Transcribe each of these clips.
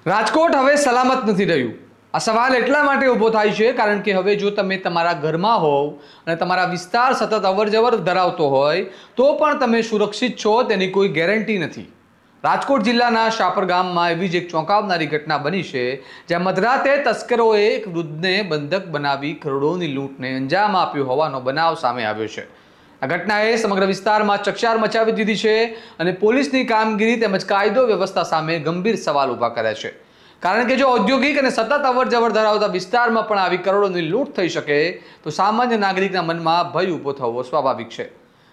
રાજકોટ હવે સલામત નથી રહ્યું। આ સવાલ એટલા માટે ઊભો થાય છે કારણ કે હવે જો તમે તમારા ઘરમાં હોવ અને તમારા વિસ્તાર સતત અવરજવર ધરાવતો હોય તો પણ તમે સુરક્ષિત છો તેની કોઈ ગેરંટી નથી। રાજકોટ જિલ્લાના શાપર ગામમાં એવી જ એક ચોંકાવનારી ઘટના બની છે જ્યાં મધરાતે તસ્કરોએ એક વૃદ્ધને બંધક બનાવી કરોડોની લૂંટને અંજામ આપ્યો હોવાનો બનાવ સામે આવ્યો છે। આ ઘટનાએ સમગ્ર વિસ્તારમાં ચકચાર મચાવી દીધી છે અને પોલીસની કામગીરી તેમજ કાયદો વ્યવસ્થા સામે ગંભીર સવાલ ઊભા કર્યા છે। કારણ કે જો ઔદ્યોગિક અને સતત અવરજવર ધરાવતા વિસ્તારમાં પણ આવી કરોડોની લૂંટ થઈ શકે તો સામાન્ય નાગરિકના મનમાં ભય ઊભો થવો સ્વાભાવિક છે।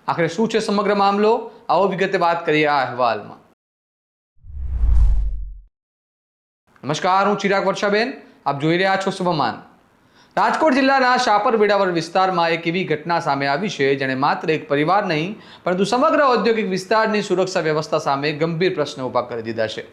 આખરે શું છે સમગ્ર મામલો, આવો વિગતે વાત કરીએ આ અહેવાલમાં। નમસ્કાર, હું ચિરાગ વર્ષાબેન, આપ જોઈ રહ્યા છો શુભમાન। રાજકોટ જિલ્લાના શાપર વેડાવળ વિસ્તારમાં એક એવી ઘટના સામે આવી છે જેણે માત્ર એક પરિવાર નહીં પરંતુ સમગ્ર ઔદ્યોગિક વિસ્તારની સુરક્ષા વ્યવસ્થા સામે ગંભીર પ્રશ્નો ઊભા કરી દીધા છે।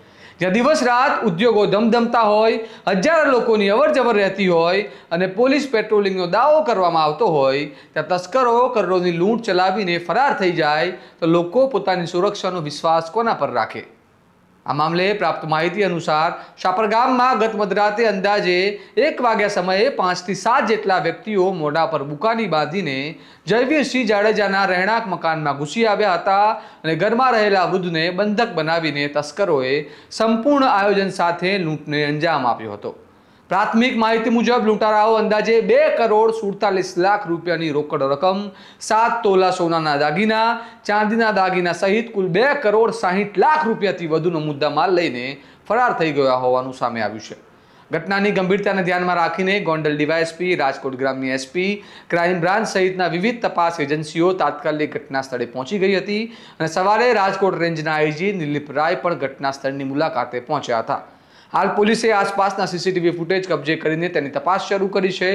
જ્યાં દિવસ રાત ઉદ્યોગો ધમધમતા હોય, હજારો લોકોની અવરજવર રહેતી હોય અને પોલીસ પેટ્રોલિંગનો દાવો કરવામાં આવતો હોય, ત્યાં તસ્કરો કરોડોની લૂંટ ચલાવીને ફરાર થઈ જાય તો લોકો પોતાની સુરક્ષાનો વિશ્વાસ કોના પર રાખે? આ મામલે પ્રાપ્ત માહિતી અનુસાર શાપર ગામમાં ગત મધરાતે અંદાજે 1 વાગ્યા સમયે 5 થી 7 જેટલા વ્યક્તિઓ મોઢા પર બુકાની બાંધીને જયવીરસિંહ જાડેજાના રહેણાંક મકાનમાં ઘૂસી આવ્યા હતા અને ઘરમાં રહેલા વૃદ્ધને બંધક બનાવીને તસ્કરોએ સંપૂર્ણ આયોજન સાથે લૂંટને અંજામ આપ્યો હતો। પ્રાથમિક માહિતી મુજબ લૂંટારાઓ અંદાજે 2,47,00,000 રૂપિયાની રોકડ રકમ, 7 તોલા સોનાના દાગીના, ચાંદીના દાગીના સહિત કુલ 2,60,00,000 રૂપિયાથી વધુનો મુદ્દામાલ લઈને ફરાર થઈ ગયા હોવાનું સામે આવ્યું છે। ઘટનાની ગંભીરતાને ધ્યાનમાં રાખીને ગોંડલ ડીવાયએસપી, રાજકોટ ગ્રામ્ય એસપી, ક્રાઇમ બ્રાન્ચ સહિતના વિવિધ તપાસ એજન્સીઓ તાત્કાલિક ઘટના સ્થળે પહોંચી ગઈ હતી અને સવારે રાજકોટ રેન્જના આઈજી નિલીપ રાય પણ ઘટના સ્થળની મુલાકાતે પહોંચ્યા હતા। હાલ પોલીસે આસપાસના સીસીટીવી ફૂટેજ કબજે કરીને તેની તપાસ શરૂ કરી છે।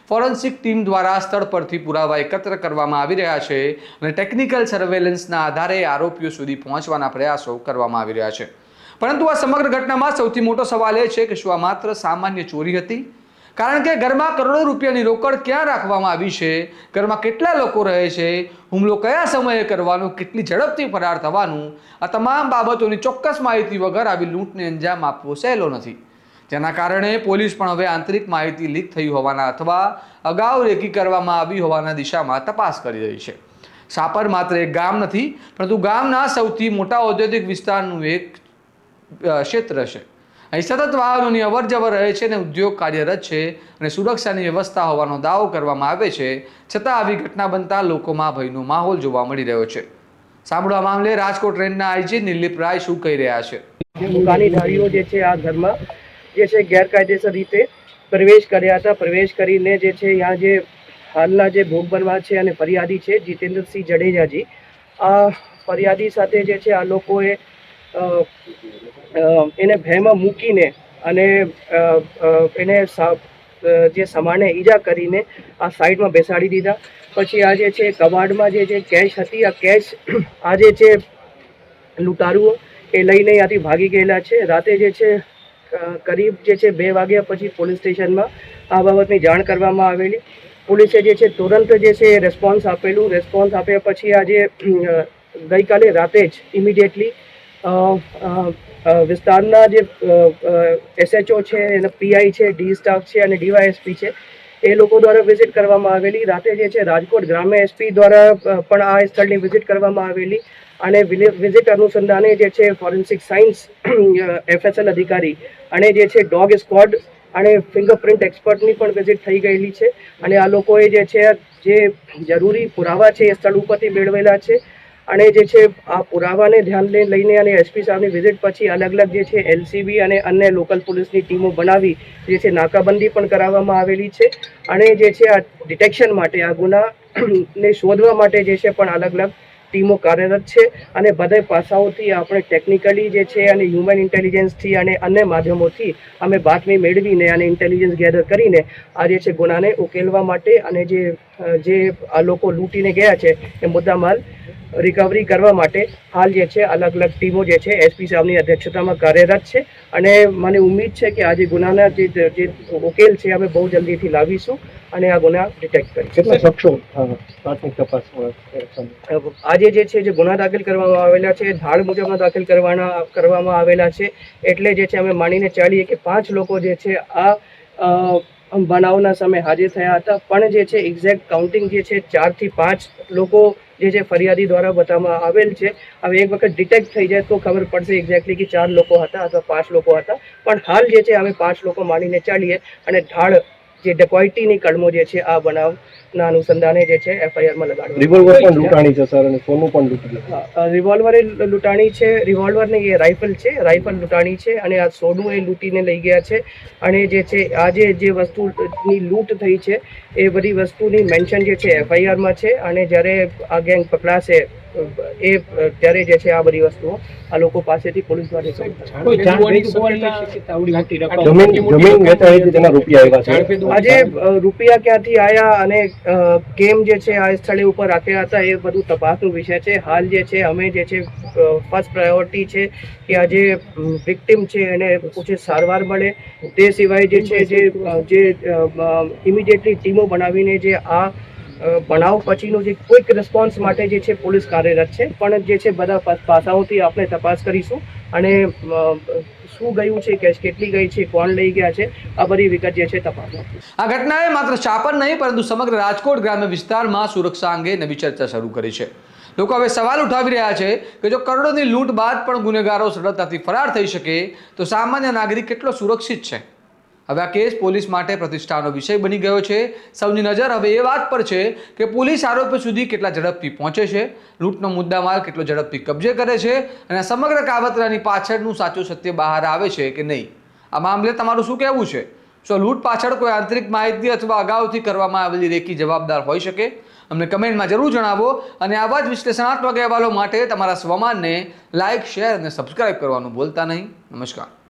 ફોરેન્સિક ટીમ દ્વારા સ્થળ પરથી પુરાવા એકત્ર કરવામાં આવી રહ્યા છે અને ટેકનિકલ સર્વેલન્સના આધારે આરોપીઓ સુધી પહોંચવાના પ્રયાસો કરવામાં આવી રહ્યા છે। પરંતુ આ સમગ્ર ઘટનામાં સૌથી મોટો સવાલ એ છે કે શું આ માત્ર સામાન્ય ચોરી હતી? કારણ કે ઘરમાં કરોડો રૂપિયાની રોકડ ક્યાં રાખવામાં આવી છે, ઘરમાં કેટલા લોકો રહે છે, હુમલો કયા સમયે કરવાનો, કેટલી ઝડપથી ફરાર થવાનું, આ તમામ બાબતોની ચોક્કસ માહિતી વગર આવી લૂંટને અંજામ આપવો સહેલો નથી। જેના કારણે પોલીસ પણ હવે આંતરિક માહિતી લીક થઈ હોવાના અથવા અગાઉ રેકી કરવામાં આવી હોવાના દિશામાં તપાસ કરી રહી છે। શાપર માત્ર એક ગામ નથી પરંતુ ગામના સૌથી મોટા ઔદ્યોગિક વિસ્તારનું એક ક્ષેત્ર છે। અહીં સતત વાહનોની અવરજવર રહે છે અને ઉદ્યોગ કાર્યરત છે અને સુરક્ષાની વ્યવસ્થા હોવાનો દાવો કરવામાં આવે છે, છતાં આવી ઘટના બનતા લોકોમાં ભયનો માહોલ જોવા મળી રહ્યો છે। સાંભળો આ મામલે રાજકોટ રેન્જના આઈજી નિલીપ રાય શું કહી રહ્યા છે। દુકાનદારીઓ જે છે આ ઘરમાં જે છે ગેરકાયદેસર રીતે પ્રવેશ કર્યા હતા। પ્રવેશ કરીને જે છે यहाँ જે હાલના જે ભોગ બનવા છે અને ફરિયાદી છે જીતેન્દ્રસિંહ જડેજાજી, આ ફરિયાદી સાથે જે છે આ લોકોએ એને ભયમાં મૂકીને અને એને જે સામાન્ય ઈજા કરીને આ સાઈડમાં બેસાડી દીધા। પછી આ જે છે કબાડમાં જે કેશ હતી, આ કેશ આ જે છે લૂંટારુઓ એ લઈને ત્યાંથી ભાગી ગયેલા છે। રાતે જે છે કરીબ જે છે 2 વાગ્યા પછી પોલીસ સ્ટેશનમાં આ બાબતની જાણ કરવામાં આવેલી। પોલીસે જે છે તુરંત જે છે રેસ્પોન્સ આપેલું। રેસ્પોન્સ આપ્યા પછી આજે ગઈકાલે રાતે જ ઇમિડિયેટલી વિસ્તારના જે એસએચઓ છે, એના પીઆઈ છે, ડી સ્ટાફ છે અને ડીવાયએસપી છે, એ લોકો દ્વારા વિઝિટ કરવામાં આવેલી। રાતે જે છે રાજકોટ ગ્રામ્ય એસપી દ્વારા પણ આ સ્થળની વિઝિટ કરવામાં આવેલી અને વિઝિટ અનુસંધાને જે છે ફોરેન્સિક સાયન્સ એફએસએલ અધિકારી અને જે છે ડોગ સ્ક્વોડ અને ફિંગરપ્રિન્ટ એક્સપર્ટની પણ વિઝિટ થઈ ગયેલી છે અને આ લોકોએ જે છે જે જરૂરી પુરાવા છે એ સ્થળ ઉપરથી મેળવેલા છે અને જે છે આ પુરાવાને ધ્યાને લઈને અને એસપી સાહેબની વિઝિટ પછી અલગ અલગ જે છે એલસીબી અને અન્ય લોકલ પોલીસની ટીમો બનાવી જે છે નાકાબંધી પણ કરાવવામાં આવેલી છે અને જે છે આ ડિટેક્શન માટે, આ ગુનાને શોધવા માટે જે છે પણ અલગ અલગ ટીમો કાર્યરત છે અને બધા પાસાઓથી આપણે ટેકનિકલી જે છે અને હ્યુમન ઇન્ટેલિજન્સથી અને અન્ય માધ્યમોથી અમે બાતમી મેળવીને અને ઇન્ટેલિજન્સ ગેધર કરીને આ જે છે ગુનાને ઉકેલવા માટે અને જે આ લોકો લૂંટીને ગયા છે એ મુદ્દામાલ રિકવરી કરવા માટે હાલ જે છે અલગ અલગ ટીમો જે છે એસપી સાહેબની અધ્યક્ષતામાં કાર્યરત છે અને મને ઉમ્મીદ છે કે આજે ગુનાના જે ઉકેલ છે અમે બહુ જલ્દીથી લાવીશું અને આ ગુના ડિટેક્ટ કરી. કેટલા શખ્સો પ્રાથમિક તપાસમાં આજે જે છે જે ગુના દાખલ કરવામાં આવેલા છે ધાડ મુજબના દાખલ કરવામાં આવેલા છે. એટલે જે છે અમે માનીને ચાલીએ કે 5 લોકો જે છે આ બનાવના સમયે હાજર થયા હતા. પણ જે છે એક્ઝેક્ટ કાઉન્ટિંગ જે છે 4 થી 5 લોકો જે છે ફરિયાદી દ્વારા બતાવવામાં આવેલ છે. હવે એક વખત ડિટેક્ટ થઈ જાય તો ખબર પડશે એક્ઝેક્ટલી કે 4 લોકો હતા અથવા 5 લોકો હતા. પણ હાલ જે છે અમે 5 લોકો માનીને ચાલીએ અને ધાડ જે ડકોઇટીની કલમો જે છે આ બનાવના અનુસંધાને જે છે એફઆઈઆરમાં લગાડવામાં રિવોલ્વર પણ લૂંટાણી છે સર, અને સોનું પણ લૂંટી ગયું. રિવોલ્વર લૂંટાણી છે. રિવોલ્વર ને એ રાઇફલ છે, રાઇફલ લૂંટાણી છે અને આ સોનું એ લૂંટીને લઈ ગયા છે. અને જે છે આજે જે વસ્તુની લૂંટ થઈ છે એ બધી વસ્તુની મેન્શન જે છે એફઆઈઆરમાં છે. અને જ્યારે આ ગેંગ પકડાશે ત્યારે જે છે આ બધી વસ્તુઓ આ લોકો પાસેથી પોલીસ દ્વારા જમીન વેચાઈ હતી તેના રૂપિયા આવ્યા છે. આજે રૂપિયા ક્યાંથી આયા અને કેમ જે છે આ સ્થળે ઉપર રાખ્યા હતા એ બધું તપાસનો વિષય છે. હાલ જે છે અમે જે છે ફર્સ્ટ પ્રાયોરિટી છે કે આ જે વિક્ટિમ છે એને ઉચિત સારવાર મળે. તે સિવાય જે છે જે ઇમિડિયેટલી ટીમો બનાવીને જે આ બનાવ પછીનો જે ક્વિક રિસ્પોન્સ માટે જે છે પોલીસ કાર્યરત છે. પણ જે છે બધા પાસાઓથી આપણે તપાસ કરીશું અને શું ગયું છે, કેશ કેટલી ગઈ છે, કોણ લઈ ગયા છે, આ બધી વિગત જે છે તપાસમાં. આ ઘટનાએ માત્ર શાપર નહીં પરંતુ સમગ્ર રાજકોટ ગ્રામ્ય વિસ્તારમાં સુરક્ષા અંગે નવી ચર્ચા શરૂ કરી છે. લોકો હવે સવાલ ઉઠાવી રહ્યા છે કે જો કરોડોની લૂંટ બાદ પણ ગુનેગારો સરળતાથી ફરાર થઈ શકે તો સામાન્ય નાગરિક કેટલો સુરક્ષિત છે? હવે આ કેસ પોલીસ માટે પ્રતિષ્ઠાનો વિષય બની ગયો છે. સૌની નજર હવે એ વાત પર છે કે પોલીસ આરોપી સુધી કેટલા ઝડપથી પહોંચે છે, લૂંટનો મુદ્દામાલ કેટલો ઝડપથી કબજે કરે છે અને સમગ્ર કાવતરાની પાછળનું સાચું સત્ય બહાર આવે છે કે નહીં. આ મામલે તમારું શું કહેવું છે? શું લૂંટ પાછળ કોઈ આંતરિક માહિતી અથવા અગાઉથી કરવામાં આવેલી રેકી જવાબદાર હોઈ શકે? અમને કમેન્ટમાં જરૂર જણાવો અને આવા જ વિશ્લેષણાત્મક અહેવાલો માટે તમારા સ્વમાનને લાઇક, શેર અને સબસ્ક્રાઇબ કરવાનું ભૂલતા નહીં. નમસ્કાર.